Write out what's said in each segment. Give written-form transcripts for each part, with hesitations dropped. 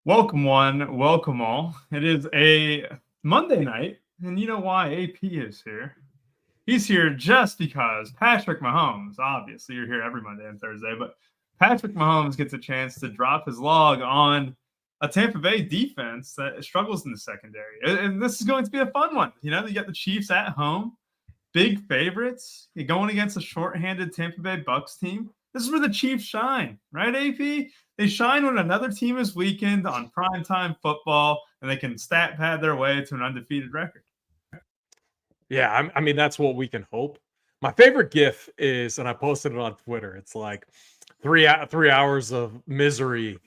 Welcome one, welcome all. It is a Monday night, and you know why AP is here. He's here just because Patrick Mahomes, obviously you're here every Monday and Thursday, but Patrick Mahomes gets a chance to drop his log on a Tampa Bay defense that struggles in the secondary. And this is going to be a fun one. You know, you got the Chiefs at home, big favorites. You're going against a shorthanded Tampa Bay Bucks team. This is where the Chiefs shine, right, AP? They shine when another team is weakened on primetime football, and they can stat pad their way to an undefeated record. Yeah, I mean, that's what we can hope. My favorite GIF is, and I posted it on Twitter, it's like 3 hours of misery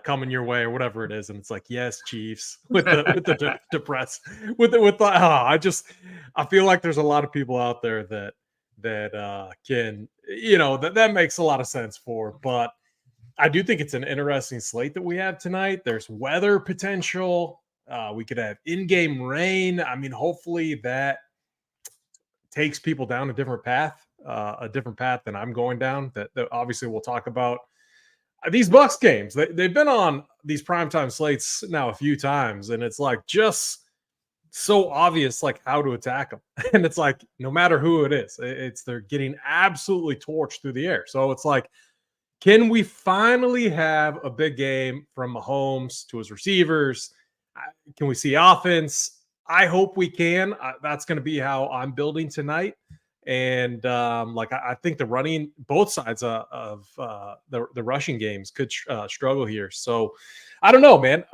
coming your way or whatever it is. And it's like, yes, Chiefs, with the depressed, I feel like there's a lot of people out there that can, that makes a lot of sense for, but I do think it's an interesting slate that we have tonight. There's weather potential. We could have in-game rain. I mean, hopefully that takes people down a different path than I'm going down. That obviously we'll talk about. These Bucks games, they've been on these primetime slates now a few times, and it's like just so obvious like how to attack them. And it's like no matter who it is, they're getting absolutely torched through the air. So it's like, can we finally have a big game from Mahomes to his receivers? Can we see offense? I hope we can. That's going to be how I'm building tonight. And I think both sides of the rushing games could struggle here. So I don't know, man.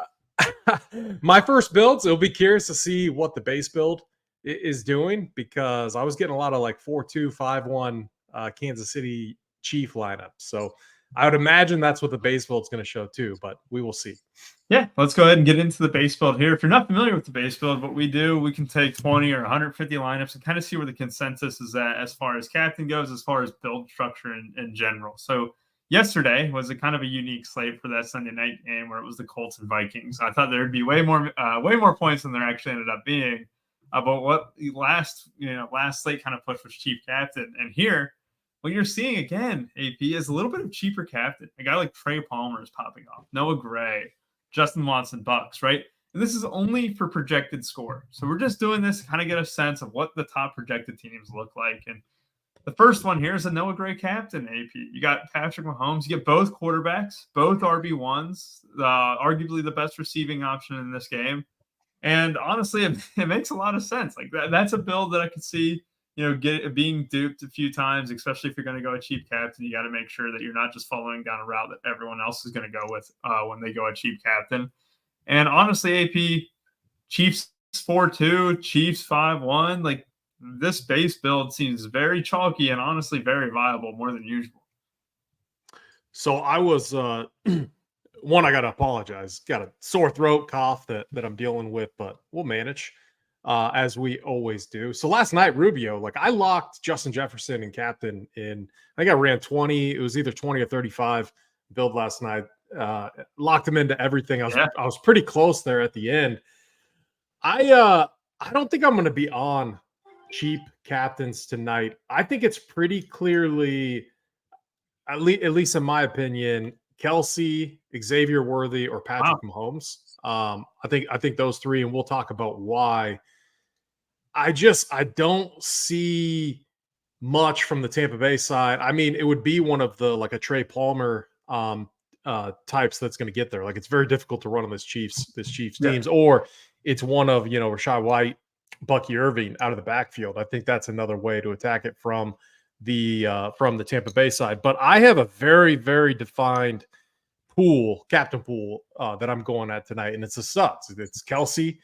My first builds, it'll be curious to see what the base build is doing, because I was getting a lot of like 4-2, 5-1 Kansas City Chief lineups. So I would imagine that's what the base build is going to show too, but we will see. Yeah, let's go ahead and get into the base build here. If you're not familiar with the base build, what we do, we can take 20 or 150 lineups and kind of see where the consensus is at as far as captain goes, as far as build structure in general. So yesterday was a kind of a unique slate for that Sunday night game where it was the Colts and Vikings. I thought there would be way more points than there actually ended up being. But what last slate kind of pushed was Chief Captain. And here, what you're seeing again, AP, is a little bit of cheaper captain. A guy like Trey Palmer is popping off. Noah Gray, Justin Watson, Bucks, right? And this is only for projected score. So we're just doing this to kind of get a sense of what the top projected teams look like. And the first one here is a Noah Gray captain, AP. You got Patrick Mahomes. You get both quarterbacks, both RB1s, arguably the best receiving option in this game. And honestly, it makes a lot of sense. Like that's a build that I could see, being duped a few times, especially if you're going to go a cheap captain. You got to make sure that you're not just following down a route that everyone else is going to go with when they go a cheap captain. And honestly, AP, Chiefs 4-2, Chiefs 5-1, like this base build seems very chalky and honestly very viable, more than usual. So I was one, I got to apologize. Got a sore throat, cough that I'm dealing with, but we'll manage. As we always do. So last night, Rubio, like I locked Justin Jefferson and captain in. I think I ran 20. It was either 20 or 35 build last night. Locked him into everything. I was pretty close there at the end. I don't think I'm going to be on cheap captains tonight. I think it's pretty clearly, at least in my opinion, Kelsey, Xavier Worthy, or Patrick Mahomes. I think those three, and we'll talk about why. I don't see much from the Tampa Bay side. I mean, it would be one of the like a Trey Palmer types that's going to get there. Like it's very difficult to run on this Chiefs teams, or it's one of Rachaad White, Bucky Irving out of the backfield. I think that's another way to attack it from the Tampa Bay side. But I have a very, very defined captain pool that I'm going at tonight, and it's the studs. It's Kelsey.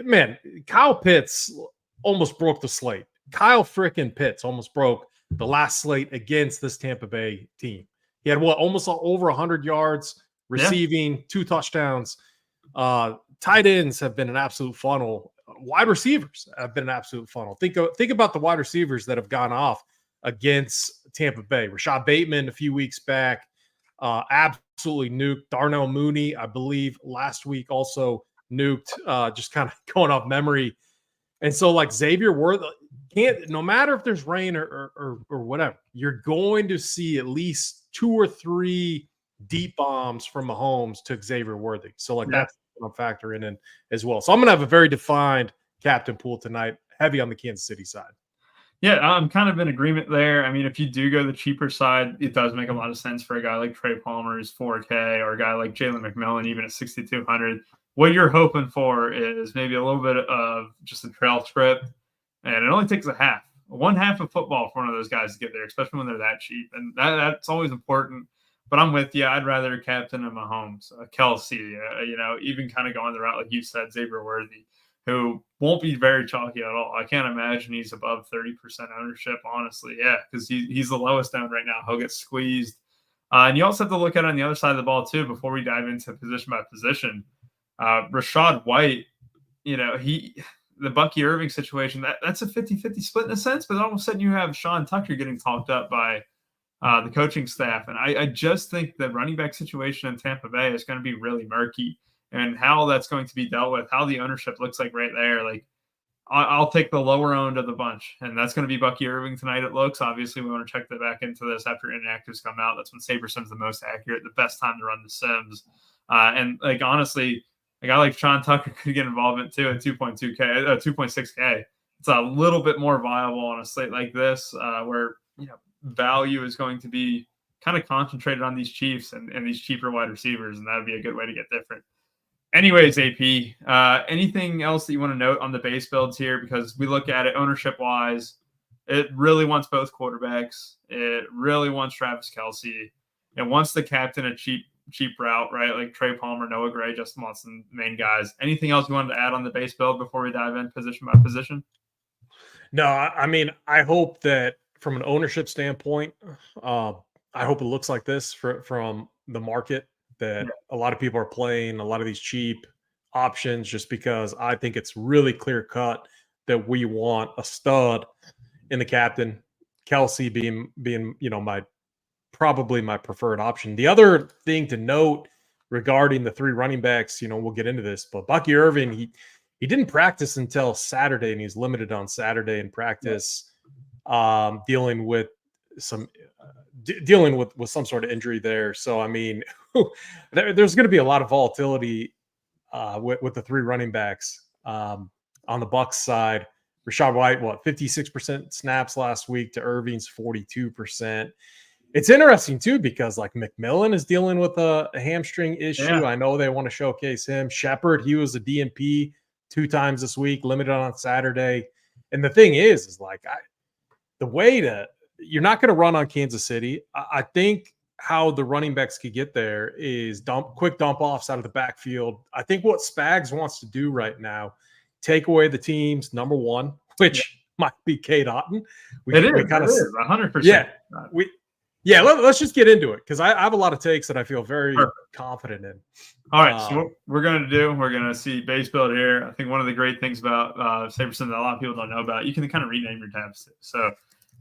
Man, Kyle Pitts almost broke the slate. Kyle freaking Pitts almost broke the last slate against this Tampa Bay team. He had almost over 100 yards receiving, 2 touchdowns. Tight ends have been an absolute funnel. Wide receivers have been an absolute funnel. Think about the wide receivers that have gone off against Tampa Bay. Rashad Bateman a few weeks back, absolutely nuked. Darnell Mooney, I believe, last week also nuked, just kind of going off memory. And so like Xavier Worth, no matter if there's rain or whatever, you're going to see at least 2 or 3 deep bombs from Mahomes to Xavier Worthy. So like Yeah. that's what I'm factoring in as well. So I'm gonna have a very defined captain pool tonight, heavy on the Kansas City side. Yeah, I'm kind of in agreement there. I mean, if you do go the cheaper side, it does make a lot of sense for a guy like Trey Palmer's 4K or a guy like Jalen McMillan, even at 6,200. What you're hoping for is maybe a little bit of just a trail script, and it only takes one half of football for one of those guys to get there, especially when they're that cheap, and that's always important. But I'm with you. I'd rather captain a Mahomes, Kelsey, even kind of going the route like you said, Xavier Worthy, who won't be very chalky at all. I can't imagine he's above 30% ownership, honestly. Yeah, because he's the lowest down right now. He'll get squeezed. And you also have to look at it on the other side of the ball, too, before we dive into position by position. Rashad White, the Bucky Irving situation, that's a 50-50 split in a sense, but all of a sudden you have Sean Tucker getting talked up by the coaching staff. And I just think the running back situation in Tampa Bay is going to be really murky. And how that's going to be dealt with, how the ownership looks like right there. Like, I'll take the lower owned of the bunch, and that's going to be Bucky Irving tonight. It looks. Obviously, we want to check the back into this after inactives come out. That's when SaberSim's the most accurate, the best time to run the sims. And like honestly, a guy like Sean Tucker could get involvement too at 2.6K. It's a little bit more viable on a slate like this, where value is going to be kind of concentrated on these Chiefs and these cheaper wide receivers, and that would be a good way to get different. Anyways, AP, anything else that you want to note on the base builds here? Because we look at it ownership-wise, it really wants both quarterbacks. It really wants Travis Kelce. It wants the captain a cheap route, right? Like Trey Palmer, Noah Gray, Justin Watson, main guys. Anything else you wanted to add on the base build before we dive in position by position? No, I mean, I hope that from an ownership standpoint, I hope it looks like this from the market, that a lot of people are playing a lot of these cheap options just because I think it's really clear cut that we want a stud in the captain, Kelce being probably my preferred option. The other thing to note regarding the three running backs, we'll get into this, but Bucky Irving, he didn't practice until Saturday, and he's limited on Saturday in practice, dealing with some some sort of injury there. So, I mean, there's going to be a lot of volatility with the three running backs on the Bucs side. Rashad White, 56% snaps last week to Irving's 42%. It's interesting, too, because like McMillan is dealing with a hamstring issue. Yeah. I know they want to showcase him. Shepard, he was a DNP 2 times this week, limited on Saturday. And the thing is like you're not going to run on Kansas City. I think how the running backs could get there is quick dump offs out of the backfield. I think what Spags wants to do right now, take away the team's number one, which might be Cade Otton. It is 100%. Yeah, let's just get into it because I have a lot of takes that I feel very confident in. All right, so what we're going to see base build here. I think one of the great things about SaberSim that a lot of people don't know about, you can kind of rename your tabs too. So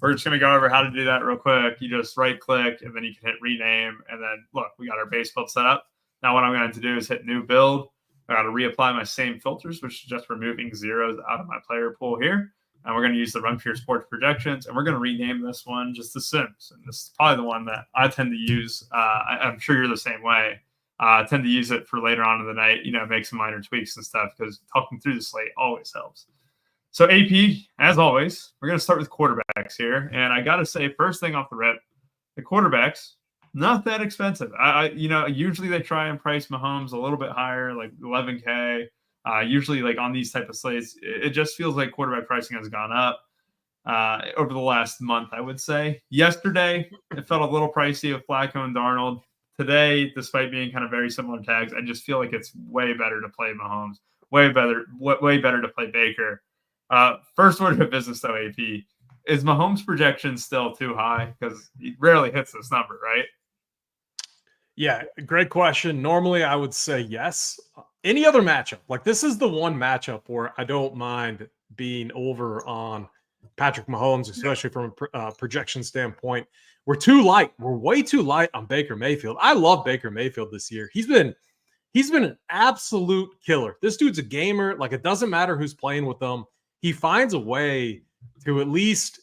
we're just going to go over how to do that real quick. You just right click and then you can hit rename. And then look, we got our base build set up. Now what I'm going to do is hit new build. I got to reapply my same filters, which is just removing zeros out of my player pool here. And we're going to use the Run for Your Sports projections. And we're going to rename this one just the Sims. And this is probably the one that I tend to use. I'm sure you're the same way. I tend to use it for later on in the night, make some minor tweaks and stuff because talking through the slate always helps. So AP, as always, we're going to start with quarterbacks here. And I got to say, first thing off the rip, the quarterbacks, not that expensive. Usually they try and price Mahomes a little bit higher, like 11K. Usually like on these type of slates, it just feels like quarterback pricing has gone up over the last month, I would say. Yesterday, it felt a little pricey with Flacco and Darnold. Today, despite being kind of very similar tags, I just feel like it's way better to play Mahomes, way better to play Baker. First order of business, though, AP, is Mahomes' projection still too high? Because he rarely hits this number, right? Yeah, great question. Normally, I would say yes. Any other matchup, like this is the one matchup where I don't mind being over on Patrick Mahomes, especially from a projection standpoint. We're too light. We're way too light on Baker Mayfield. I love Baker Mayfield this year. He's been an absolute killer. This dude's a gamer. Like, it doesn't matter who's playing with him. He finds a way to at least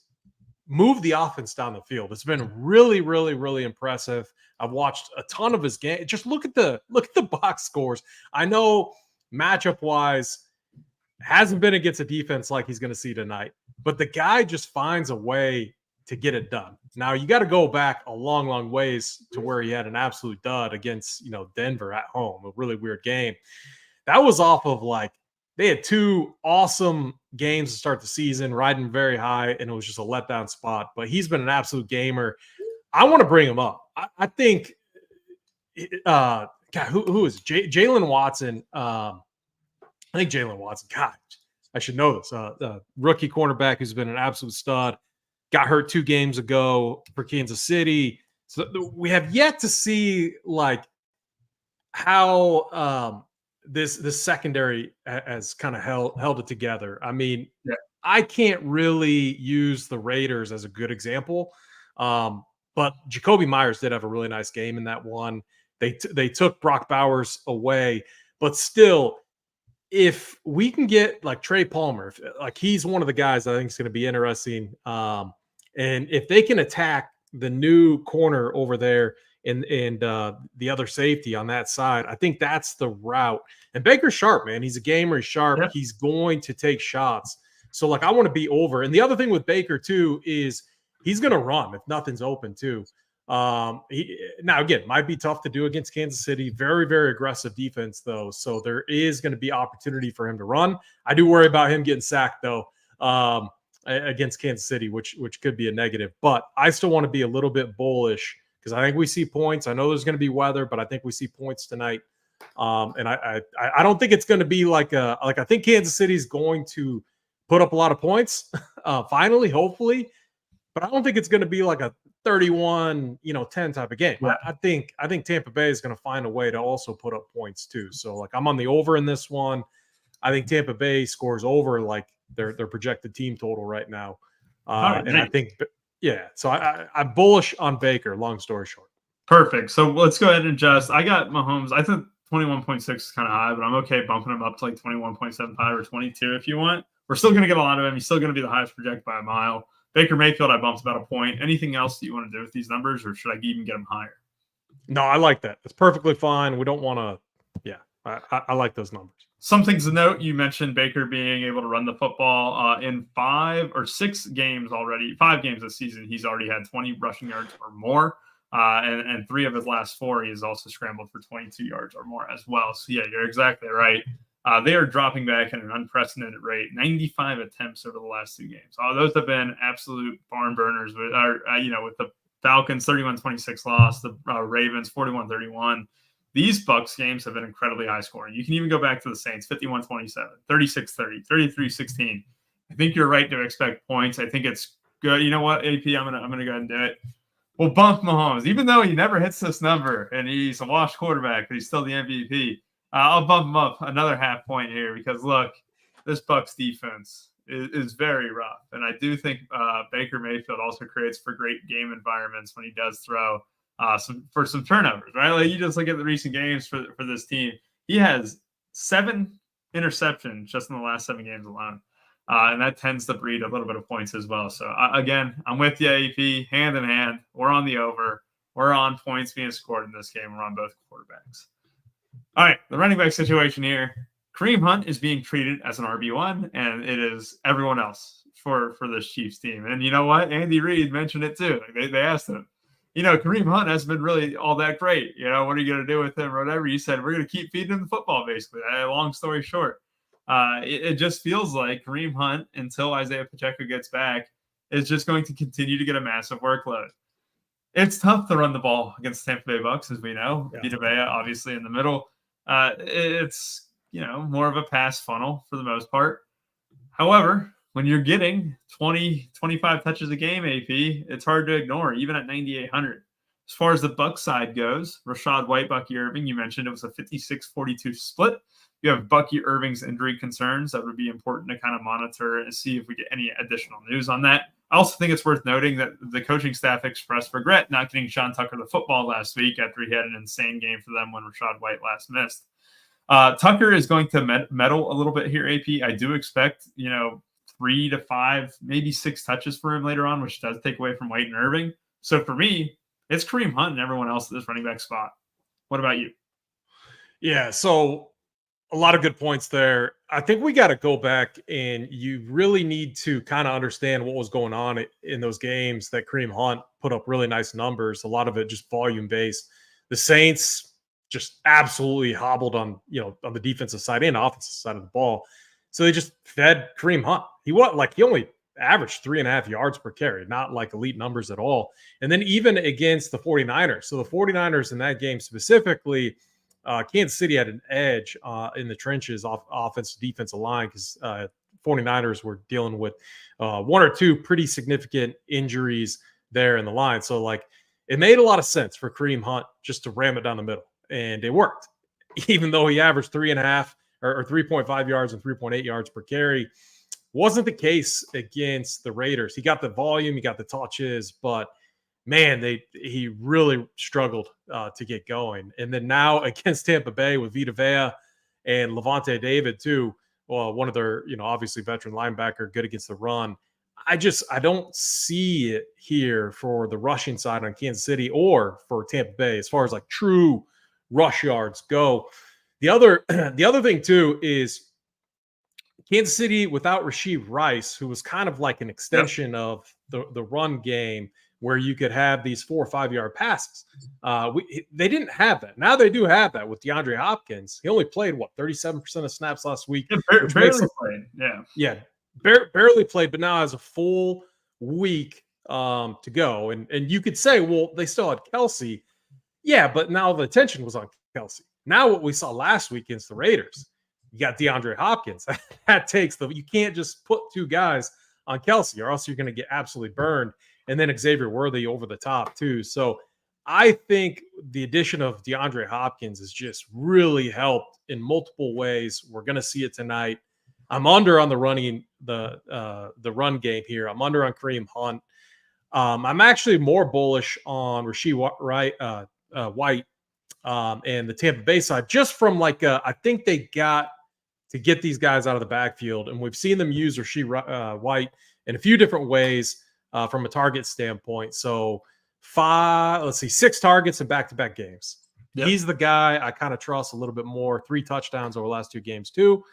move the offense down the field. It's been really, really, really impressive. I've watched a ton of his game. Just look at the box scores. I know matchup wise hasn't been against a defense like he's going to see tonight, but the guy just finds a way to get it done. Now you got to go back a long, long ways to where he had an absolute dud against, Denver at home, a really weird game. That was off of they had two awesome games to start the season, riding very high, and it was just a letdown spot. But he's been an absolute gamer. I want to bring him up. I think, God, who is it? Jalen Watson? I think Jalen Watson. God, I should know this. Rookie cornerback who's been an absolute stud. Got hurt 2 games ago for Kansas City. So we have yet to see how this secondary has kind of held it together. I mean, yeah. I can't really use the Raiders as a good example, but Jacoby Myers did have a really nice game in that one. They took Brock Bowers away, but still, if we can get Trey Palmer, he's one of the guys I think is going to be interesting. And if they can attack the new corner over there and the other safety on that side, I think that's the route. And Baker's sharp, man. He's a gamer. He's sharp. Yeah. He's going to take shots. So I want to be over. And the other thing with Baker too is he's going to run if nothing's open too. Now again, might be tough to do against Kansas City. Very, very aggressive defense though. So there is going to be opportunity for him to run. I do worry about him getting sacked though. Against Kansas City, which could be a negative, but I still want to be a little bit bullish because I think we see points. I know there's going to be weather, but I think we see points tonight. And I don't think it's going to be I think Kansas City is going to put up a lot of points, finally, hopefully, but I don't think it's going to be a 31-10 type of game. Yeah. I think Tampa Bay is going to find a way to also put up points too. So I'm on the over in this one. I think Tampa Bay scores over their projected team total right now. And I think, yeah, so I'm bullish on Baker, long story short. Perfect. So let's go ahead and adjust. I got Mahomes. I think 21.6 is kind of high, but I'm okay bumping him up to 21.75 or 22 if you want. We're still going to get a lot of him. He's still going to be the highest projected by a mile. Baker Mayfield, I bumped about a point. Anything else that you want to do with these numbers, or should I even get them higher? No, I like that. It's perfectly fine. We don't want to, yeah, I like those numbers. Some things to note, you mentioned Baker being able to run the football in 5 or 6 games already. 5 games this season, he's already had 20 rushing yards or more. And 3 of his last 4, he has also scrambled for 22 yards or more as well. So, yeah, you're exactly right. They are dropping back at an unprecedented rate, 95 attempts over the last 2 games. Those have been absolute barn burners with the Falcons 31-26 loss, the Ravens 41-31. These Bucs games have been incredibly high scoring. You can even go back to the Saints, 51-27, 36-30, 33-16. I think you're right to expect points. I think it's good. You know what, AP, I'm gonna go ahead and do it. We'll bump Mahomes, even though he never hits this number and he's a washed quarterback, but he's still the MVP. I'll bump him up another half point here because look, this Bucs defense is very rough, and I do think Baker Mayfield also creates for great game environments when he does throw. Some turnovers, right? You just look at the recent games for this team. He has 7 interceptions just in the last 7 games alone, and that tends to breed a little bit of points as well. So again, I'm with you, AP, hand in hand. We're on the over. We're on points being scored in this game. We're on both quarterbacks. All right, the running back situation here. Kareem Hunt is being treated as an RB1, and it is everyone else for this Chiefs team. And you know what? Andy Reid mentioned it too. They asked him, Kareem Hunt hasn't been really all that great. What are you going to do with him or whatever? He said, we're going to keep feeding him the football, basically. Long story short, it just feels like Kareem Hunt, until Isaiah Pacheco gets back, is just going to continue to get a massive workload. It's tough to run the ball against Tampa Bay Bucs, as we know. Yeah. Vita Vea, obviously, in the middle. It's, more of a pass funnel for the most part. However, when you're getting 20, 25 touches a game, AP, it's hard to ignore, even at 9,800. As far as the Bucs side goes, Rachaad White, Bucky Irving, you mentioned it was a 56-42 split. You have Bucky Irving's injury concerns. That would be important to kind of monitor and see if we get any additional news on that. I also think it's worth noting that the coaching staff expressed regret not getting Sean Tucker the football last week after he had an insane game for them when Rachaad White last missed. Tucker is going to meddle a little bit here, AP. I do expect, 3 to 5, maybe 6 touches for him later on, which does take away from White and Irving. So for me, it's Kareem Hunt and everyone else at this running back spot. What about you? Yeah, so a lot of good points there. I think we got to go back and you really need to kind of understand what was going on in those games that Kareem Hunt put up really nice numbers. A lot of it just volume based. The Saints just absolutely hobbled on the defensive side and offensive side of the ball. So they just fed Kareem Hunt. He only averaged 3.5 yards per carry, not like elite numbers at all. And then even against the 49ers. So the 49ers in that game specifically, Kansas City had an edge in the trenches off offensive defensive line because 49ers were dealing with one or two pretty significant injuries there in the line. So it made a lot of sense for Kareem Hunt just to ram it down the middle, and it worked. Even though he averaged 3.5 or 3.5 yards and 3.8 yards per carry, wasn't the case against the Raiders. He got the volume, he got the touches, but man, he really struggled to get going. And then now against Tampa Bay with Vita Vea and Levante David too, well, one of their, obviously veteran linebacker, good against the run. I don't see it here for the rushing side on Kansas City or for Tampa Bay as far as true rush yards go. The other thing too is Kansas City without Rashee Rice, who was kind of like an extension of the run game, where you could have these 4 or 5 yard passes. They didn't have that. Now they do have that with DeAndre Hopkins. He only played 37% of snaps last week. Barely played. Yeah, barely played, but now has a full week to go. And you could say, well, they still had Kelsey. Yeah, but now the attention was on Kelsey. Now what we saw last week against the Raiders, you got DeAndre Hopkins. That takes you can't just put two guys on Kelsey or else you're going to get absolutely burned. And then Xavier Worthy over the top too. So I think the addition of DeAndre Hopkins has just really helped in multiple ways. We're going to see it tonight. I'm under on the run game here. I'm under on Kareem Hunt. I'm actually more bullish on Rashee White and the Tampa Bay side, just from I think they got to get these guys out of the backfield, and we've seen them use Rashee White in a few different ways. From a target standpoint. So 6 targets in back-to-back games. Yep. He's the guy I kind of trust a little bit more. 3 touchdowns over the last 2 games too.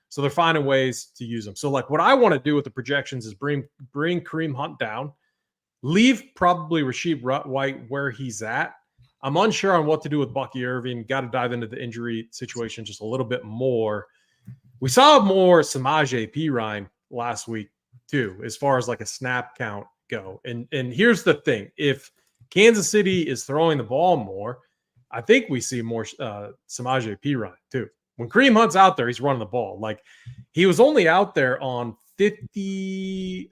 So they're finding ways to use him. So what I want to do with the projections is bring Kareem Hunt down, leave probably Rashee White where he's at. I'm unsure on what to do with Bucky Irving. Got to dive into the injury situation just a little bit more. We saw more Samaje Perine last week too, as far as a snap count go. And here's the thing. If Kansas City is throwing the ball more, I think we see more Samaje Perine too. When Kareem Hunt's out there, he's running the ball. He was only out there on 50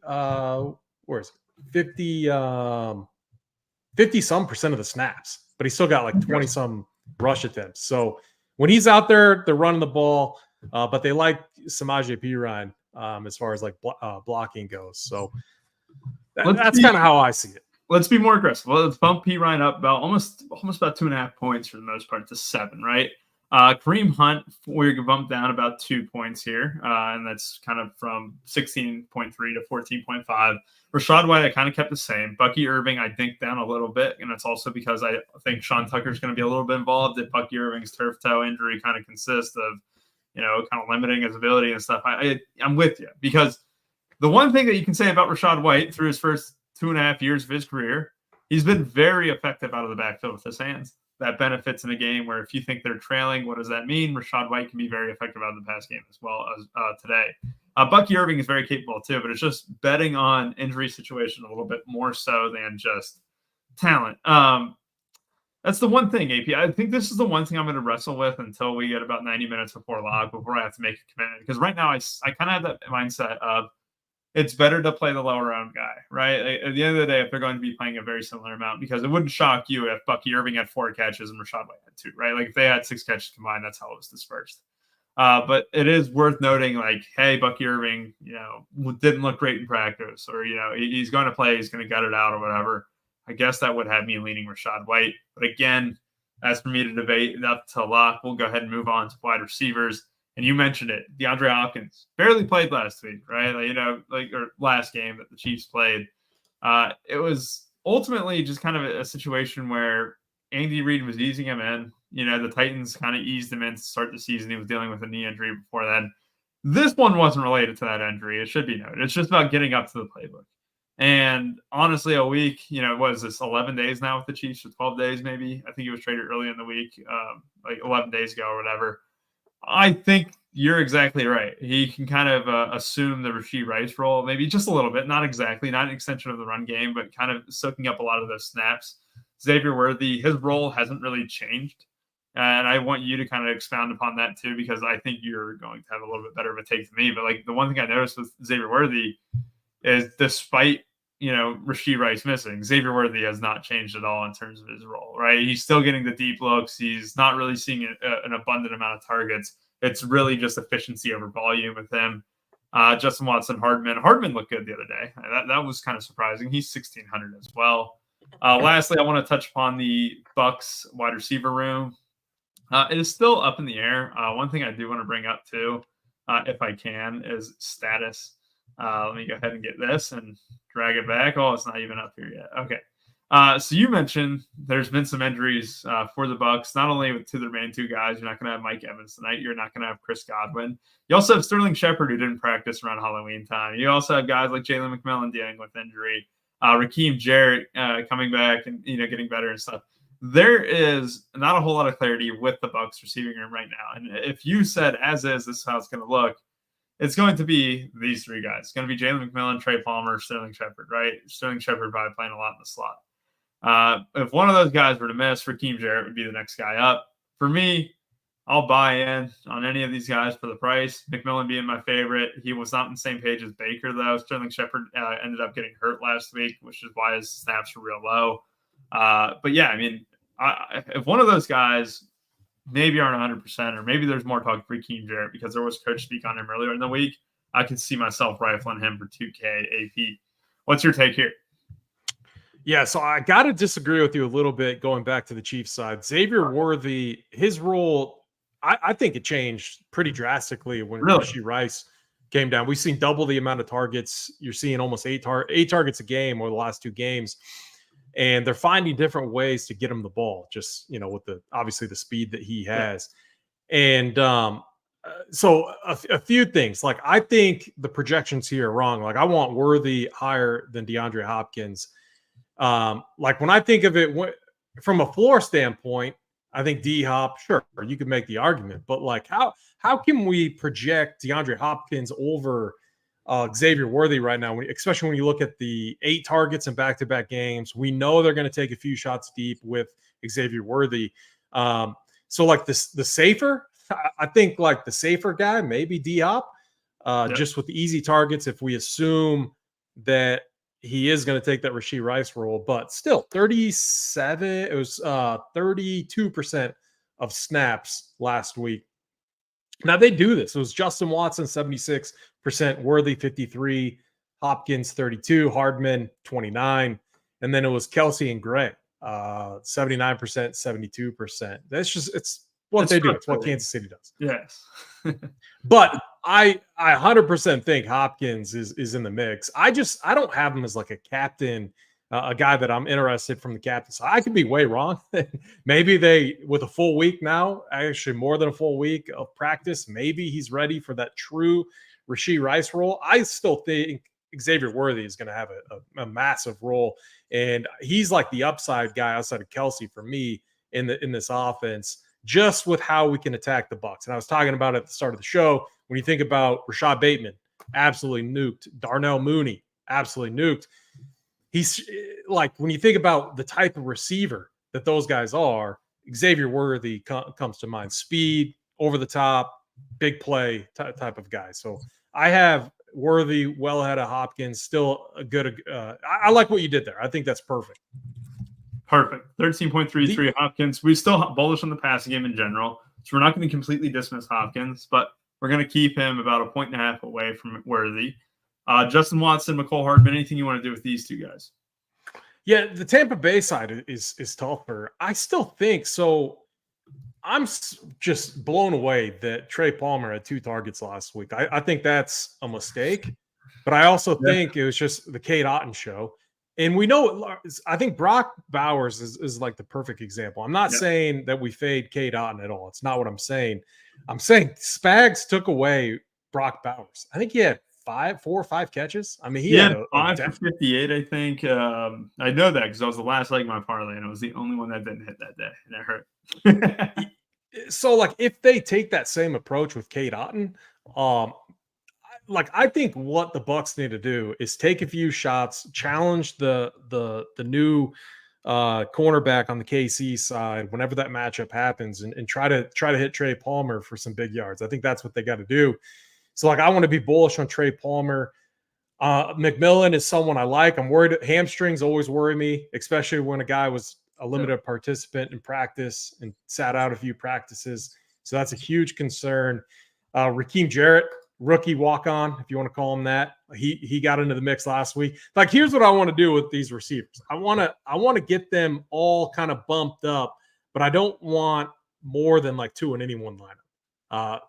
some percent of the snaps, but he still got 20 some rush attempts. So when he's out there, they're running the ball, but they like Samaje Perine as far as blocking goes. So that's kind of how I see it. Let's be more aggressive. Well, let's bump Perine up about almost about 2.5 points for the most part to 7, right? Kareem Hunt, we're bumped down about 2 points here, and that's kind of from 16.3 to 14.5. Rachaad White, I kind of kept the same. Bucky Irving, I think down a little bit, and it's also because I think Sean Tucker's going to be a little bit involved. If Bucky Irving's turf toe injury kind of consists of, kind of limiting his ability and stuff, I'm with you, because the one thing that you can say about Rachaad White through his first 2.5 years of his career, he's been very effective out of the backfield with his hands. That benefits in a game where if you think they're trailing, what does that mean? Rachaad White can be very effective out of the pass game as well as today. Bucky Irving is very capable too, but it's just betting on injury situation a little bit more so than just talent. That's the one thing, AP. I think this is the one thing I'm going to wrestle with until we get about 90 minutes before log, before I have to make a commitment. Because right now I kind of have that mindset of it's better to play the lower round guy, right? At the end of the day, if they're going to be playing a very similar amount, because it wouldn't shock you if Bucky Irving had 4 catches and Rachaad White had 2, right? If they had 6 catches combined, that's how it was dispersed. But it is worth noting, hey, Bucky Irving, didn't look great in practice, or, he's going to play, he's going to gut it out or whatever. I guess that would have me leaning Rachaad White. But again, as for me to debate up to lock, we'll go ahead and move on to wide receivers. And you mentioned it, DeAndre Hopkins barely played last week, right? Or last game that the Chiefs played. It was ultimately just kind of a situation where Andy Reid was easing him in. The Titans kind of eased him in to start the season. He was dealing with a knee injury before then. This one wasn't related to that injury. It should be noted. It's just about getting up to the playbook. And honestly, a week, what is this, 11 days now with the Chiefs, or 12 days maybe? I think he was traded early in the week, like 11 days ago or whatever. I think you're exactly right. He can kind of assume the Rashee Rice role, maybe just a little bit, not exactly, not an extension of the run game, but kind of soaking up a lot of those snaps. Xavier Worthy, his role hasn't really changed. And I want you to kind of expound upon that too, because I think you're going to have a little bit better of a take than me. But like the one thing I noticed with Xavier Worthy is despite, Rashee Rice missing, Xavier Worthy has not changed at all in terms of his role, right? He's still getting the deep looks. He's not really seeing an abundant amount of targets. It's really just efficiency over volume with him. Justin Watson, Hardman looked good the other day. That was kind of surprising. He's 1,600 as well. Lastly, I want to touch upon the Bucs wide receiver room. It is still up in the air. One thing I do want to bring up too, if I can, is status. Let me go ahead and get this and drag it back. Oh, it's not even up here yet. Okay. So you mentioned there's been some injuries for the Bucs, not only to their main two guys. You're not going to have Mike Evans tonight. You're not going to have Chris Godwin. You also have Sterling Shepard, who didn't practice around Halloween time. You also have guys like Jalen McMillan dealing with injury. Raheem Jarrett coming back and getting better and stuff. There is not a whole lot of clarity with the Bucs receiving room right now. And if you said as is, this is how it's going to look, it's going to be these three guys. It's going to be Jalen McMillan, Trey Palmer, Sterling Shepard, right? Sterling Shepard probably playing a lot in the slot. If one of those guys were to miss, Raheem Jarrett would be the next guy up. For me, I'll buy in on any of these guys for the price. McMillan being my favorite. He was not on the same page as Baker, though. Sterling Shepard ended up getting hurt last week, which is why his snaps were real low. But yeah, I mean, if one of those guys maybe aren't 100%, or maybe there's more talk for Raheem Jarrett because there was coach speak on him earlier in the week, I could see myself rifling him for 2K AP. What's your take here? Yeah, so I got to disagree with you a little bit going back to the Chiefs side. Xavier Worthy, his role, I think it changed pretty drastically when Rashee Rice came down. We've seen double the amount of targets. You're seeing almost eight targets a game over the last two games. And they're finding different ways to get him the ball, just, with obviously the speed that he has. And so a few things. Like, I think the projections here are wrong. Like, I want Worthy higher than DeAndre Hopkins. Like, when I think of it from a floor standpoint, I think D-Hop, sure, you could make the argument. But, like, how can we project DeAndre Hopkins over Xavier Worthy right now, especially when you look at the 8 targets in back-to-back games? We know they're going to take a few shots deep with Xavier Worthy. So like the safer, I think like the safer guy, maybe D-Hop, just with the easy targets, if we assume that he is going to take that Rashee Rice role. But still, 32% of snaps last week. Now they do this. It was Justin Watson, 76%, Worthy, 53%, Hopkins, 32%, Hardman, 29%, and then it was Kelsey and Gray, 79%, 72%. It's what they do. It's what Kansas City does. Yes. But I 100% think Hopkins is in the mix. I don't have him as like a captain, a guy that I'm interested from the captain. So I could be way wrong. Maybe they, with a full week now, actually more than a full week of practice, maybe he's ready for that true Rashee Rice role. I still think Xavier Worthy is going to have a massive role, and he's like the upside guy outside of Kelsey for me in this offense, just with how we can attack the Bucs. And I was talking about it at the start of the show. When you think about Rashad Bateman, absolutely nuked. Darnell Mooney, absolutely nuked. He's like, when you think about the type of receiver that those guys are, Xavier Worthy comes to mind. Speed, over the top, big play type of guy. So I have Worthy well ahead of Hopkins. Still a good. I like what you did there. I think that's perfect. Perfect. 13.33 Hopkins. We still bullish on the passing game in general, so we're not going to completely dismiss Hopkins, but we're going to keep him about 1.5 points away from Worthy. Justin Watson, McCole Hardman, anything you want to do with these two guys? Yeah, the Tampa Bay side is tougher. I still think so. I'm just blown away that Trey Palmer had 2 targets last week. I think that's a mistake, but I also think it was just the Kate Otten show. And we know, I think Brock Bowers is like the perfect example. I'm not saying that we fade K. Dotton at all. It's not what I'm saying. I'm saying Spags took away Brock Bowers. I think he had 4 or 5 catches. I mean, he had 5 for 58, I think. I know that because I was the last leg of my parlay, and it was the only one that didn't hit that day, and it hurt. So, like, if they take that same approach with K. Dotton, I think what the Bucks need to do is take a few shots, challenge the new cornerback on the KC side whenever that matchup happens, and try to hit Trey Palmer for some big yards. I think that's what they got to do. So, like, I want to be bullish on Trey Palmer. McMillan is someone I like. I'm worried. Hamstrings always worry me, especially when a guy was a limited participant in practice and sat out a few practices. So that's a huge concern. Raheem Jarrett, rookie walk-on, if you want to call him that. He got into the mix last week. Like, here's what I want to do with these receivers. I want to get them all kind of bumped up, but I don't want more than like 2 in any one lineup.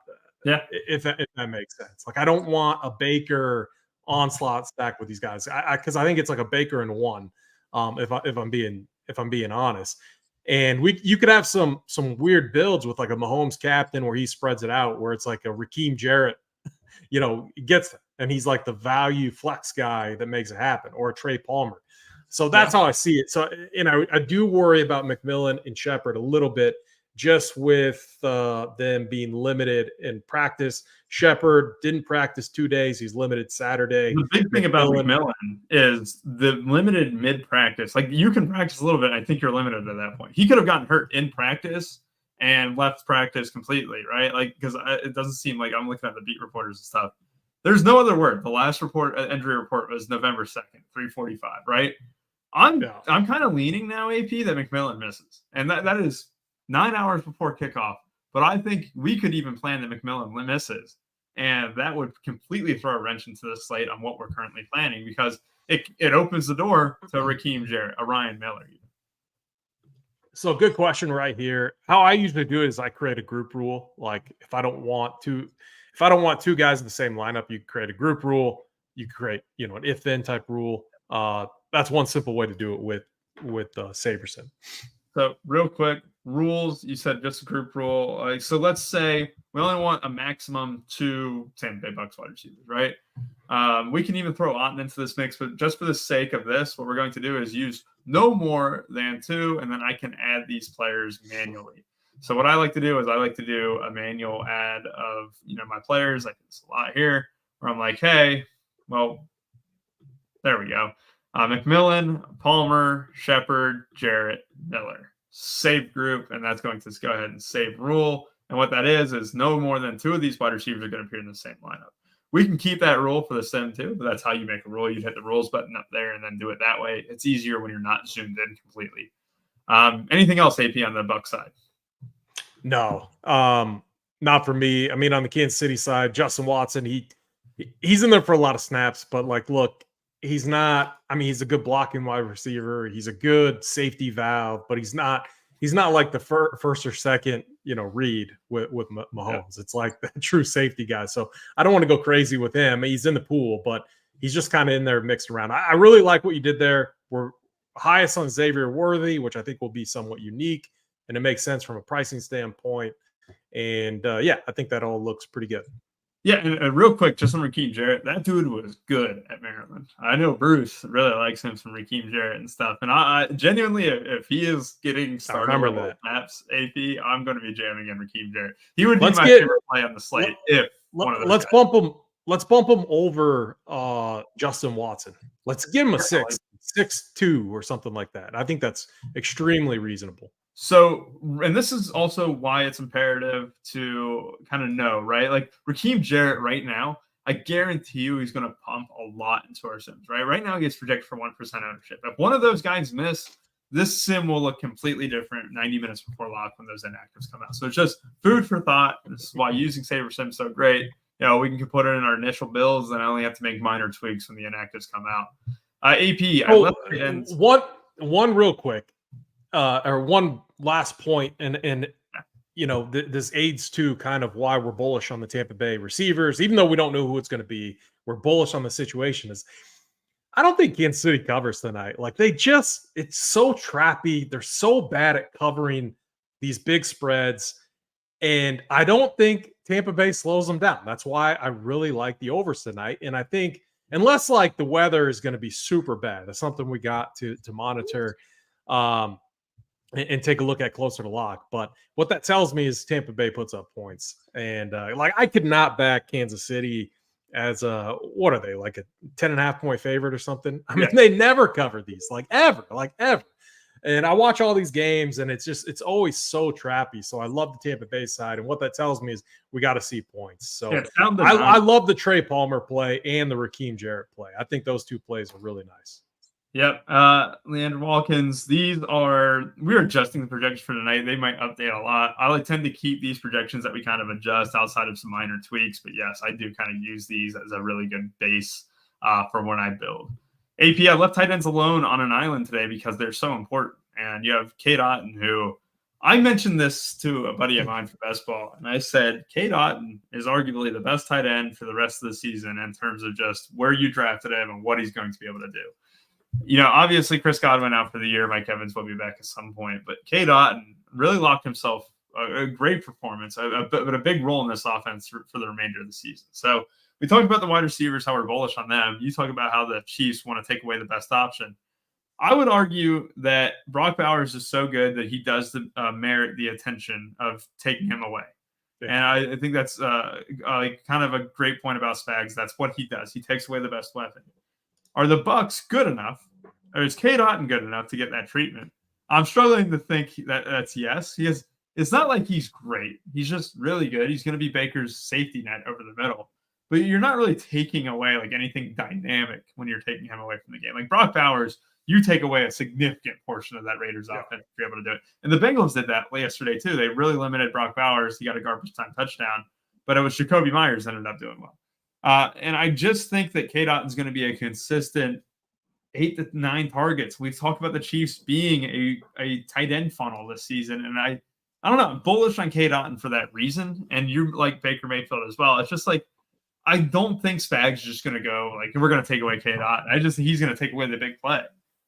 If that makes sense. Like, I don't want a Baker onslaught stack with these guys, because I think it's like a Baker in one. If I'm being honest, and you could have some weird builds with like a Mahomes captain where he spreads it out, where it's like a Raheem Jarrett, gets it, and he's like the value flex guy that makes it happen, or a Trey Palmer. So that's how I see it. So, I do worry about McMillan and Shepard a little bit, just with them being limited in practice. Shepard didn't practice 2 days. He's limited Saturday. The big thing about McMillan is the limited mid-practice. Like, you can practice a little bit, and I think you're limited at that point. He could have gotten hurt in practice and left practice completely, right? Like, because it doesn't seem like, I'm looking at the beat reporters and stuff. There's no other word. The last injury report was November 2nd, 3:45, right? I'm kind of leaning now, AP, that McMillan misses. And that is 9 hours before kickoff. But I think we could even plan that McMillan misses. And that would completely throw a wrench into the slate on what we're currently planning, because it opens the door to Raheem Jarrett, a Ryan Miller. So, good question right here. How I usually do it is I create a group rule. Like, if I don't want 2 guys in the same lineup, you create a group rule. You create, an if-then type rule. That's one simple way to do it with SaberSim. So, real quick, rules. You said just a group rule. So let's say we only want a maximum 2 Tampa Bay Bucks wide receivers, right? We can even throw Otton into this mix, but just for the sake of this, what we're going to do is use no more than 2, and then I can add these players manually. So what I like to do is I like to do a manual add of my players. Like, it's a lot here where I'm like, hey, well, there we go. McMillan, Palmer, Shepard, Jarrett, Miller. Save group, and that's going to go ahead and save rule. And what that is no more than 2 of these wide receivers are going to appear in the same lineup. We can keep that rule for the sim too, but that's how you make a rule. You'd hit the rules button up there and then do it that way. It's easier when you're not zoomed in completely. Anything else, AP, on the Bucs side? No, not for me. I mean, on the Kansas City side, Justin Watson, he's in there for a lot of snaps, but like, look, he's not. I mean, he's a good blocking wide receiver. He's a good safety valve, but he's not like the first or second, read with Mahomes. Yeah. It's like the true safety guy. So I don't want to go crazy with him. He's in the pool, but he's just kind of in there mixed around. I really like what you did there. We're highest on Xavier Worthy, which I think will be somewhat unique, and it makes sense from a pricing standpoint. And I think that all looks pretty good. Yeah, and real quick, just on Raheem Jarrett, that dude was good at Maryland. I know Bruce really likes him, some Raheem Jarrett and stuff. And I genuinely, if he is getting started with Maps AP, I'm going to be jamming in Raheem Jarrett. He would be my favorite play on the slate let's bump him. Let's bump him over Justin Watson. Let's give him a 6'2" or something like that. I think that's extremely reasonable. So, and this is also why it's imperative to kind of know, right? Like, Raheem Jarrett right now, I guarantee you he's going to pump a lot into our sims, right? Right now he gets projected for 1% ownership. If one of those guys miss, this sim will look completely different 90 minutes before lock when those inactives come out. So it's just food for thought. This is why using SaberSim is so great. We can put it in our initial builds, and I only have to make minor tweaks when the inactives come out. AP, one real quick, or one last point, and this aids to kind of why we're bullish on the Tampa Bay receivers, even though we don't know who it's going to be. We're bullish on the situation. Is I don't think Kansas City covers tonight. Like it's so trappy. They're so bad at covering these big spreads. And I don't think Tampa Bay slows them down. That's why I really like the overs tonight. And I think unless like the weather is going to be super bad, that's something we got to monitor and take a look at closer to lock. But what that tells me is Tampa Bay puts up points. And like I could not back Kansas City as what are they, like a 10.5 point favorite or something? I mean, they never cover these, like ever. And I watch all these games, and it's always so trappy. So I love the Tampa Bay side, and what that tells me is we got to see points. So I love the Trey Palmer play and the Raheem Jarrett play. I think those two plays are really nice. Yep. Leandro Walkins, we are adjusting the projections for tonight. They might update a lot. I tend to keep these projections that we kind of adjust outside of some minor tweaks. But yes, I do kind of use these as a really good base for when I build. AP, I left tight ends alone on an island today because they're so important. And you have Cade Otton, who I mentioned this to a buddy of mine for best ball. And I said, Cade Otton is arguably the best tight end for the rest of the season in terms of just where you drafted him and what he's going to be able to do. You know, obviously Chris Godwin out for the year. Mike Evans will be back at some point. But Cade Otton really locked himself a great performance, but a big role in this offense for the remainder of the season. So we talked about the wide receivers, how we're bullish on them. You talk about how the Chiefs want to take away the best option. I would argue that Brock Bowers is so good that he does merit the attention of taking him away. Yeah. And I think that's kind of a great point about Spags. That's what he does. He takes away the best weapon. Are the Bucks good enough, or is Cade Otton good enough to get that treatment? I'm struggling to think that's yes. It's not like he's great. He's just really good. He's going to be Baker's safety net over the middle. But you're not really taking away like anything dynamic when you're taking him away from the game. Like Brock Bowers, you take away a significant portion of that Raiders offense if you're able to do it. And the Bengals did that yesterday too. They really limited Brock Bowers. He got a garbage time touchdown, but it was Jacoby Myers that ended up doing well. And I just think that Cade Otton is going to be a consistent 8 to 9 targets. We've talked about the Chiefs being a tight end funnel this season. And I don't know, I'm bullish on Cade Otton for that reason. And you're like Baker Mayfield as well. It's just like, I don't think Spags is just going to go like, we're going to take away Cade Otton. I just think he's going to take away the big play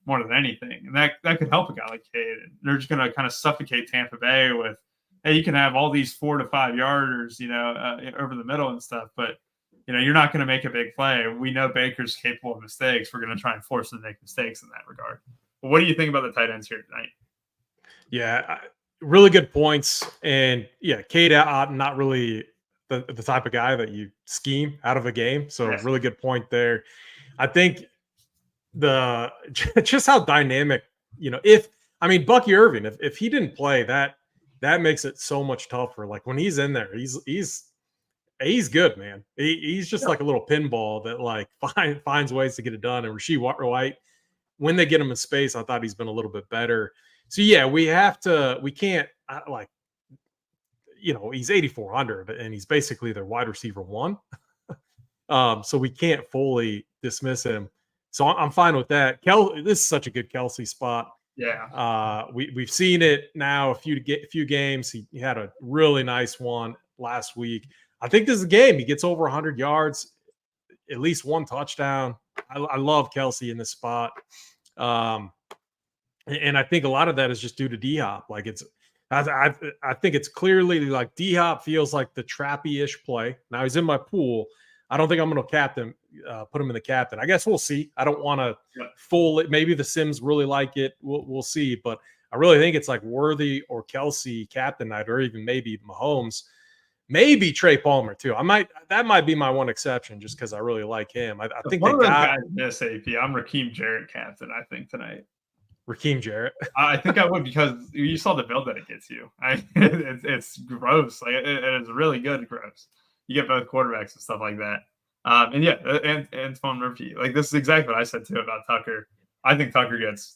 more than anything. And that could help a guy like Cade. And they're just going to kind of suffocate Tampa Bay with, hey, you can have all these 4 to 5 yarders, over the middle and stuff. But, you're not going to make a big play. We know Baker's capable of mistakes. We're going to try and force him to make mistakes in that regard. But what do you think about the tight ends here tonight? Yeah, really good points. And yeah, Cade Otton, not really the type of guy that you scheme out of a game. So really good point there. I think just how dynamic, Bucky Irving, if he didn't play, that makes it so much tougher. Like when he's in there, he's good, man. He's just like a little pinball that like finds ways to get it done. And Rasheed White, when they get him in space, I thought he's been a little bit better. So yeah, we can't he's 8,400 and he's basically their wide receiver 1. So we can't fully dismiss him. So I'm fine with that. This is such a good Kelsey spot. Yeah. We've seen it now a few games. He had a really nice one last week. I think this is a game. He gets over 100 yards, at least 1 touchdown. I love Kelsey in this spot. And I think a lot of that is just due to D-Hop. Like I think it's clearly like D-Hop feels like the trappy-ish play. Now he's in my pool. I don't think I'm going to put him in the captain. I guess we'll see. I don't want to full it. Maybe the Sims really like it. We'll see. But I really think it's like Worthy or Kelsey captain night, or even maybe Mahomes. Maybe Trey Palmer too. That might be my one exception, just because I really like him. I think one of those guys miss AP. I'm Raheem Jarrett captain. I think tonight. Raheem Jarrett. I think I would, because you saw the build that it gets you. It's gross. Like it is really good gross. You get both quarterbacks and stuff like that. And Antoine Murphy. Like this is exactly what I said too about Tucker. I think Tucker gets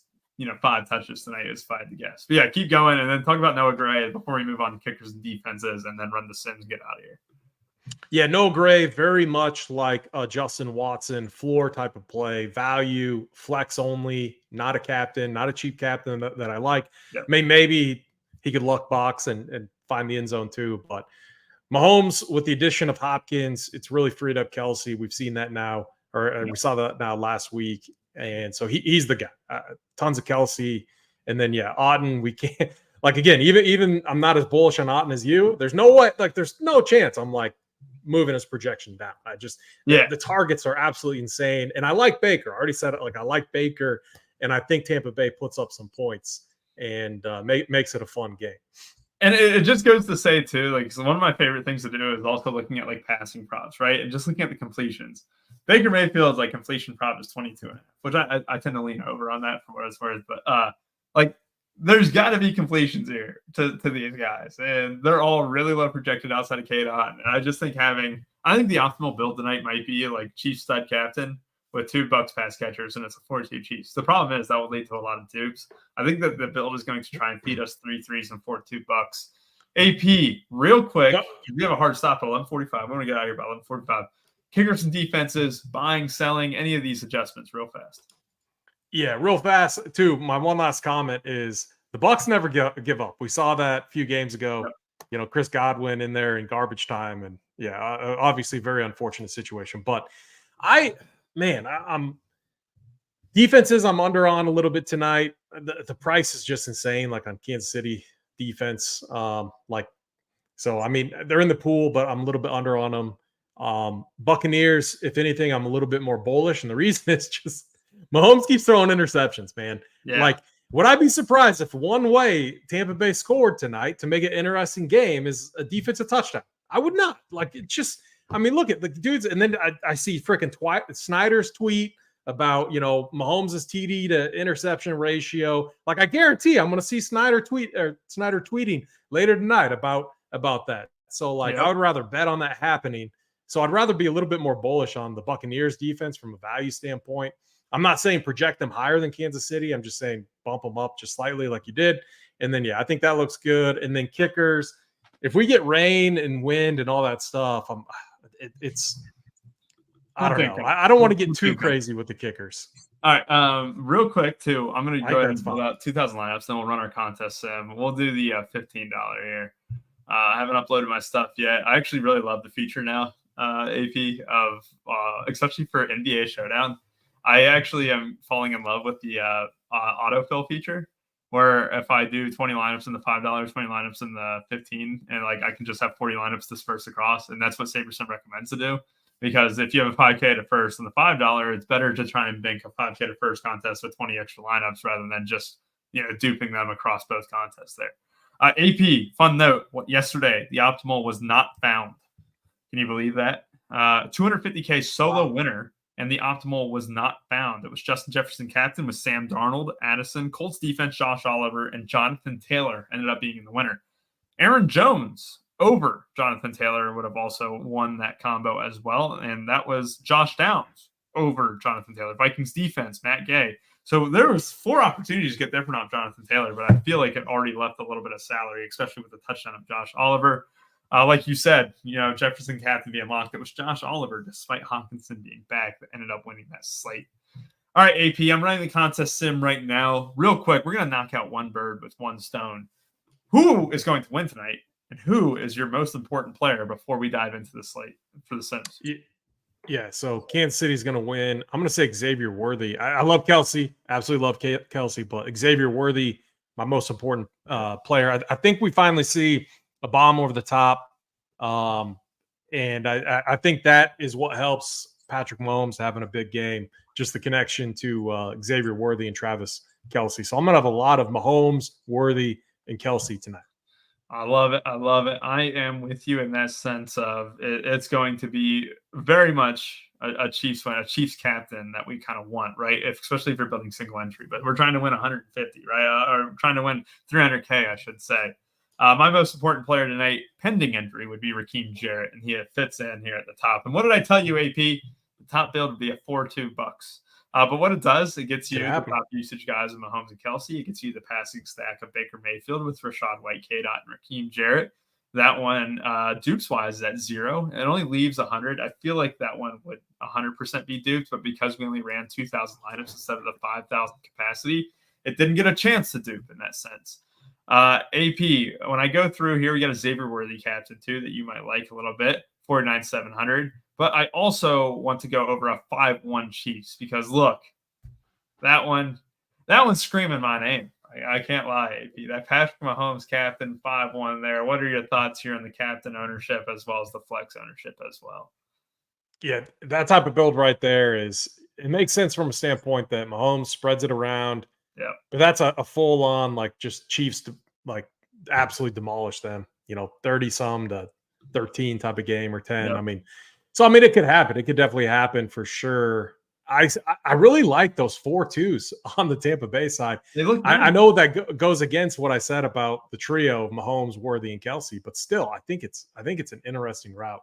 5 touches tonight is fine to guess. But yeah, keep going and then talk about Noah Gray before we move on to kickers and defenses and then run the Sims, get out of here. Yeah, Noah Gray, very much like a Justin Watson floor type of play, value, flex only, not a captain, not a cheap captain that I like. Yep. Maybe he could luck box and find the end zone too. But Mahomes, with the addition of Hopkins, it's really freed up Kelsey. We've seen that now, or we saw that now last week. And so he's the guy. Tons of Kelsey. And then, Auden, we can't, like, again, even I'm not as bullish on Auden as you. There's no way, like, there's no chance I'm like moving his projection down. The targets are absolutely insane. And I like Baker. I already said it. Like, I like Baker. And I think Tampa Bay puts up some points and makes it a fun game. And it just goes to say, too, like, so one of my favorite things to do is also looking at, like, passing props, right? And just looking at the completions. Baker Mayfield's, like, completion prop is 22.5, which I tend to lean over on that for what it's worth. But, like, there's got to be completions here to these guys. And they're all really low projected outside of K-Dot. And I just think I think the optimal build tonight might be, like, Chiefs stud captain with 2 Bucks pass catchers, and it's a 4-2 Chiefs. The problem is that will lead to a lot of dupes. I think that the build is going to try and feed us 3 threes and 4-2 Bucks. AP, real quick, we have a hard stop at 11:45. We want to get out of here by 11:45. Kickers and defenses, buying, selling, any of these adjustments real fast. Yeah, real fast, too. My one last comment is the Bucks never give up. We saw that a few games ago. Yep. Chris Godwin in there in garbage time. And, obviously very unfortunate situation. But I'm defenses I'm under on a little bit tonight. The price is just insane, like on Kansas City defense. So, I mean, they're in the pool, but I'm a little bit under on them. Buccaneers, if anything, I'm a little bit more bullish. And the reason is just Mahomes keeps throwing interceptions, man. Yeah. Like, would I be surprised if one way Tampa Bay scored tonight to make it an interesting game is a defensive touchdown? I would not. Like, it just, I mean, look at the dudes. And then I see freaking Snyder's tweet about, Mahomes' TD to interception ratio. Like, I guarantee I'm going to see Snyder tweeting later tonight about that. So, like, I would rather bet on that happening. So I'd rather be a little bit more bullish on the Buccaneers defense from a value standpoint. I'm not saying project them higher than Kansas City. I'm just saying bump them up just slightly like you did. And then, I think that looks good. And then kickers, if we get rain and wind and all that stuff, I don't know. I don't want to get too crazy with the kickers. All right. Real quick, too, I'm going to go ahead and pull out 2,000 lineups. Then we'll run our contest sim. We'll do the $15 here. I haven't uploaded my stuff yet. I actually really love the feature now, AP, of especially for NBA Showdown. I actually am falling in love with the autofill feature, where if I do 20 lineups in the $5, 20 lineups in the 15, and like I can just have 40 lineups dispersed across, and that's what SaberSim recommends to do. Because if you have a 5K to first and the $5, it's better to try and bank a 5K to first contest with 20 extra lineups rather than just duping them across both contests there. AP, fun note, yesterday the optimal was not found. Can you believe that? 250K solo winner, and the optimal was not found. It was Justin Jefferson captain with Sam Darnold, Addison, Colts defense, Josh Oliver, and Jonathan Taylor ended up being the winner. Aaron Jones over Jonathan Taylor would have also won that combo as well, and that was Josh Downs over Jonathan Taylor. Vikings defense, Matt Gay. So there was 4 opportunities to get different off Jonathan Taylor, but I feel like it already left a little bit of salary, especially with the touchdown of Josh Oliver. Like you said, Jefferson captain being locked. It was Josh Oliver, despite Hawkinson being back, that ended up winning that slate. All right, AP, I'm running the contest sim right now. Real quick, we're going to knock out one bird with one stone. Who is going to win tonight, and who is your most important player before we dive into the slate for the Sims? Yeah, so Kansas City's going to win. I'm going to say Xavier Worthy. I love Kelsey. Absolutely love Kelsey, but Xavier Worthy, my most important player. I think we finally see a bomb over the top. And I think that is what helps Patrick Mahomes having a big game, just the connection to Xavier Worthy and Travis Kelsey. So I'm going to have a lot of Mahomes, Worthy, and Kelsey tonight. I love it. I love it. I am with you in that sense of it's going to be very much a Chiefs win, a Chiefs captain that we kind of want, right? Especially if you're building single entry, but we're trying to win 150, right? Or trying to win 300K, I should say. My most important player tonight, pending injury, would be Raheem Jarrett, and he fits in here at the top. And what did I tell you, AP? The top build would be a 4-2 Bucks. But what it does, it gets you the top usage guys of Mahomes and Kelsey. It gets you the passing stack of Baker Mayfield with Rashad White, K-Dot, and Raheem Jarrett. That one, dupes-wise, is at 0. It only leaves 100. I feel like that one would 100% be duped, but because we only ran 2,000 lineups instead of the 5,000 capacity, it didn't get a chance to dupe in that sense. AP, when I go through here, we got a Xavier Worthy captain, too, that you might like a little bit, 49,700. But I also want to go over a 5-1 Chiefs because, look, That one's screaming my name. I can't lie, AP. That Patrick Mahomes captain 5-1 there. What are your thoughts here on the captain ownership as well as the flex ownership as well? Yeah, that type of build right there it makes sense from a standpoint that Mahomes spreads it around. Yeah. But that's a full on like just Chiefs to like absolutely demolish them, 30 some to 13 type of game or 10. Yep. I mean, it could happen. It could definitely happen for sure. I really like those 4-2s on the Tampa Bay side. They look I know that goes against what I said about the trio of Mahomes, Worthy, and Kelsey, but still, I think it's an interesting route.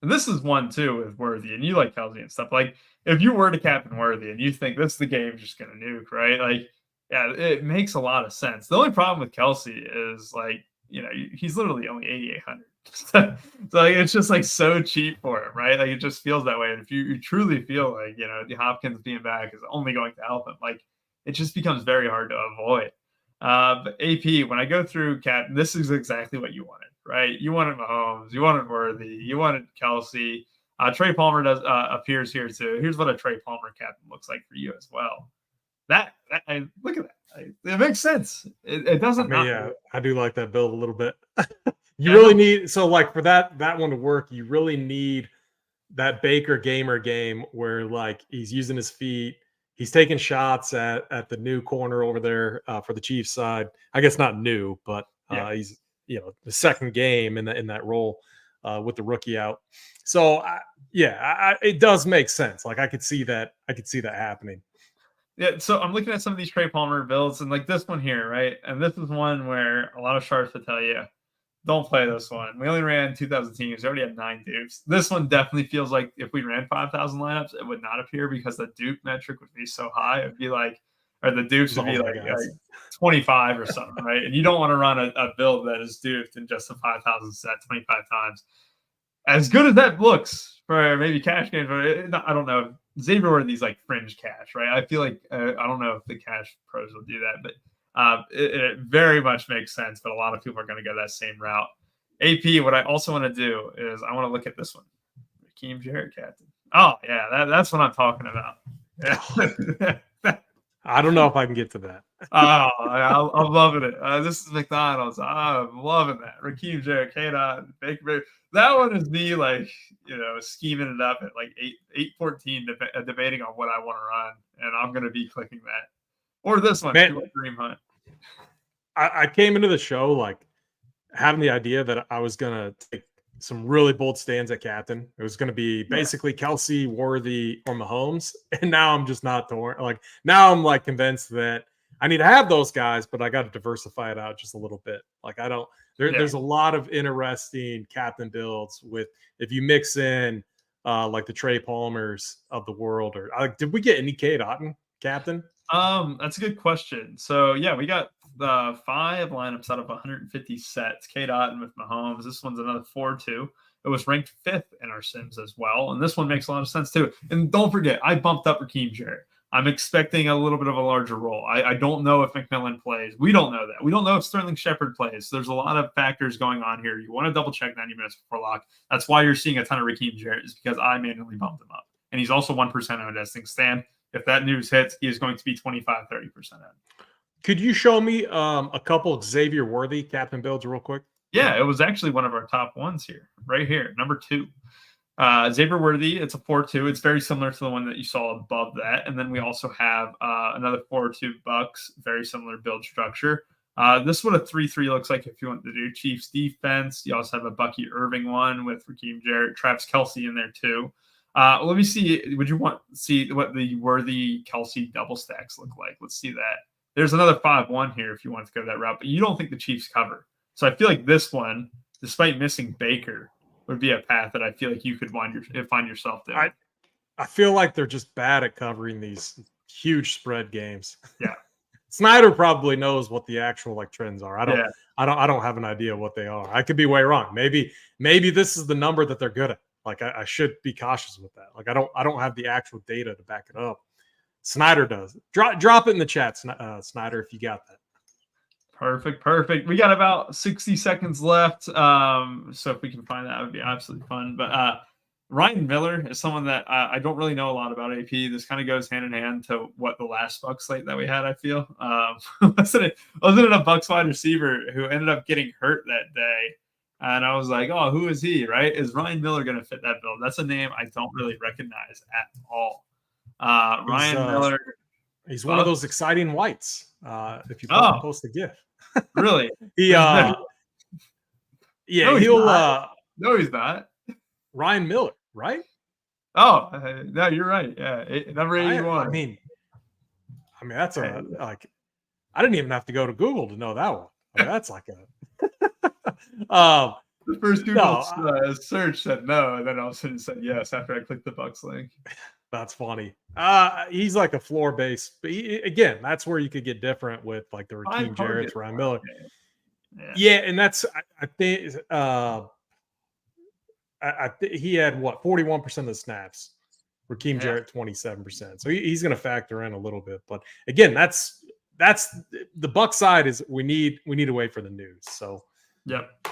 And this is one too with Worthy, and you like Kelsey and stuff. Like, if you were to captain Worthy and you think this the game's just gonna nuke, right? Like, yeah, it makes a lot of sense. The only problem with Kelsey is like, he's literally only 8,800. So like, it's just like so cheap for him, right? Like, it just feels that way. And if you truly feel like the Hopkins being back is only going to help him, like it just becomes very hard to avoid. But AP, when I go through this is exactly what you wanted, right? You wanted Mahomes, you wanted Worthy, you wanted Kelsey. Trey Palmer appears here too. Here's what a Trey Palmer captain looks like for you as well. Look at that. It makes sense. It doesn't. I do like that build a little bit. You really need like for that one to work, you really need that Baker gamer game where like he's using his feet. He's taking shots at the new corner over there for the Chiefs side. I guess not new, but he's the second game in that role with the rookie out. So it does make sense. Like I could see that happening. Yeah, so I'm looking at some of these Trey Palmer builds, and like this one here, right? And this is one where a lot of sharps would tell you, don't play this one. We only ran 2,000 teams. We already had 9 dupes. This one definitely feels like if we ran 5,000 lineups, it would not appear because the dupe metric would be so high. It'd be like, or the dupes would be like 25 or something, right? And you don't want to run a build that is duped in just a 5,000 set 25 times. As good as that looks for maybe cash games, I don't know. Xavier Worthy's like fringe cash, right? I feel like I don't know if the cash pros will do that, but it very much makes sense. But a lot of people are going to go that same route. AP, what I also want to do is I want to look at this one. Raheem Jarrett captain. Oh, yeah, that's what I'm talking about. Yeah. I don't know if I can get to that. I'm loving it. This is McDonald's. I'm loving that. Raheem Jarrett, K-Dot, Baker. That one is me like, scheming it up at like 8:14, debating on what I want to run. And I'm going to be clicking that. Or this one, Dream Hunt. I came into the show like having the idea that I was going to take some really bold stands at captain. It was going to be basically Kelsey, Worthy, or Mahomes. And now I'm just not torn. Like now I'm like convinced that I need to have those guys, but I got to diversify it out just a little bit. Like there's a lot of interesting captain builds with, if you mix in like the Trey Palmers of the world, or did we get any Cade Otton captain? That's a good question. So yeah, we got the 5 lineups out of 150 sets. Cade Otton with Mahomes. This one's another 4-2. It was ranked 5th in our sims as well. And this one makes a lot of sense too. And don't forget, I bumped up Raheem Jarrett. I'm expecting a little bit of a larger role. I don't know if McMillan plays. We don't know that. We don't know if Sterling Shepard plays. So there's a lot of factors going on here. You want to double check 90 minutes before lock. That's why you're seeing a ton of Raheem Jarrett, is because I manually bumped him up. And he's also 1% owned as things stand. If that news hits, he is going to be 25-30% owned. Could you show me a couple of Xavier Worthy captain builds real quick? Yeah, it was actually one of our top ones here, right here, number 2. Xavier Worthy, it's a 4-2. It's very similar to the one that you saw above that. And then we also have another 4-2 Bucks, very similar build structure. This is what a 3-3 looks like if you want to do Chiefs defense. You also have a Bucky Irving one with Raheem Jarrett, Travis Kelsey in there too. Let me see. Would you want to see what the Worthy Kelsey double stacks look like? Let's see that. There's another 5-1 here if you want to go that route, but you don't think the Chiefs cover. So I feel like this one, despite missing Baker, would be a path that I feel like you could find yourself doing. I feel like they're just bad at covering these huge spread games. Yeah. Snyder probably knows what the actual like trends are. I don't have an idea what they are. I could be way wrong. Maybe this is the number that they're good at. Like I should be cautious with that. Like I don't have the actual data to back it up. Snyder does. Drop it in the chat, Snyder, if you got that. Perfect. We got about 60 seconds left. So if we can find that, would be absolutely fun. But Ryan Miller is someone that I don't really know a lot about AP. This kind of goes hand in hand to what the last Bucks slate that we had, I feel. Wasn't it a Bucks wide receiver who ended up getting hurt that day? And I was like, oh, who is he, right? Is Ryan Miller going to fit that bill? That's a name I don't really recognize at all. Ryan Miller. He's one of those exciting whites. If you post a GIF. Really? Yeah, no, he'll no, he's not. Ryan Miller, right? Oh, no, you're right. Yeah, number 81. I mean, that's like I didn't even have to go to Google to know that one. I mean, that's like a the first Google search said no, and then all of a sudden said yes after I clicked the Bucks link. That's funny. He's like a floor base. But again, that's where you could get different with like the Raheem Jarrett's, Ryan Miller. Yeah, and that's I think he had 41% of the snaps. Raheem Jarrett 27%. So he's going to factor in a little bit. But again, that's the Buck side is we need to wait for the news. So yep.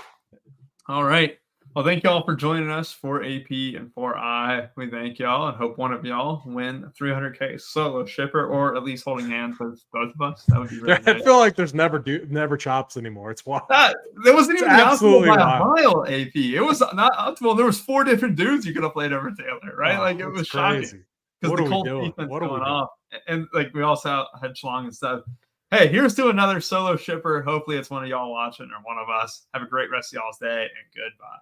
All right. Well, thank y'all for joining us for AP and for I. We thank y'all and hope one of y'all win 300K solo shipper or at least holding hands with both of us. That would be really nice. I feel like there's never chops anymore. It's wild. That wasn't even absolutely by a mile, AP. It was not optimal. There was 4 different dudes you could have played over Taylor, right? Like it was crazy. Because the Colts defense going off. And like we also had Schlong and stuff. Hey, here's to another solo shipper. Hopefully it's one of y'all watching or one of us. Have a great rest of y'all's day and goodbye.